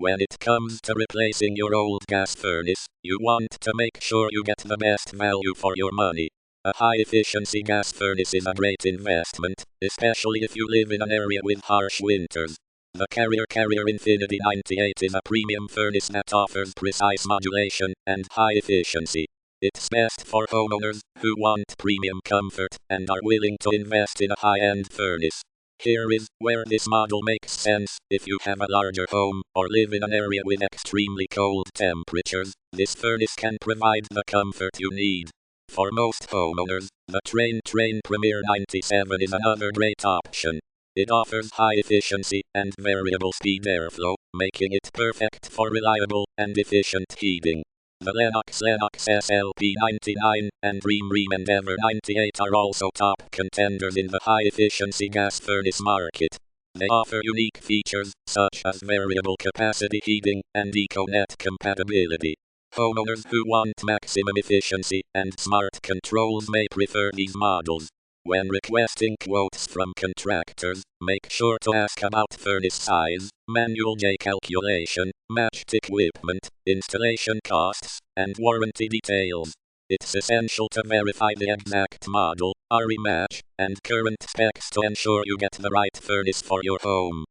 When it comes to replacing your old gas furnace, you want to make sure you get the best value for your money. A high-efficiency gas furnace is a great investment, especially if you live in an area with harsh winters. The Carrier Infinity 98 is a premium furnace that offers precise modulation and high efficiency. It's best for homeowners who want premium comfort and are willing to invest in a high-end furnace. Here is where this model makes sense. If you have a larger home or live in an area with extremely cold temperatures, this furnace can provide the comfort you need. For most homeowners, the Trane Premier 97 is another great option. It offers high efficiency and variable speed airflow, making it perfect for reliable and efficient heating. The Lennox SLP99 and Rheem Endeavour 98 are also top contenders in the high-efficiency gas furnace market. They offer unique features such as variable capacity heating and EcoNet compatibility. Homeowners who want maximum efficiency and smart controls may prefer these models. When requesting quotes from contractors, make sure to ask about furnace size, manual J calculation, matched equipment, installation costs, and warranty details. It's essential to verify the exact model, RE match, and current specs to ensure you get the right furnace for your home.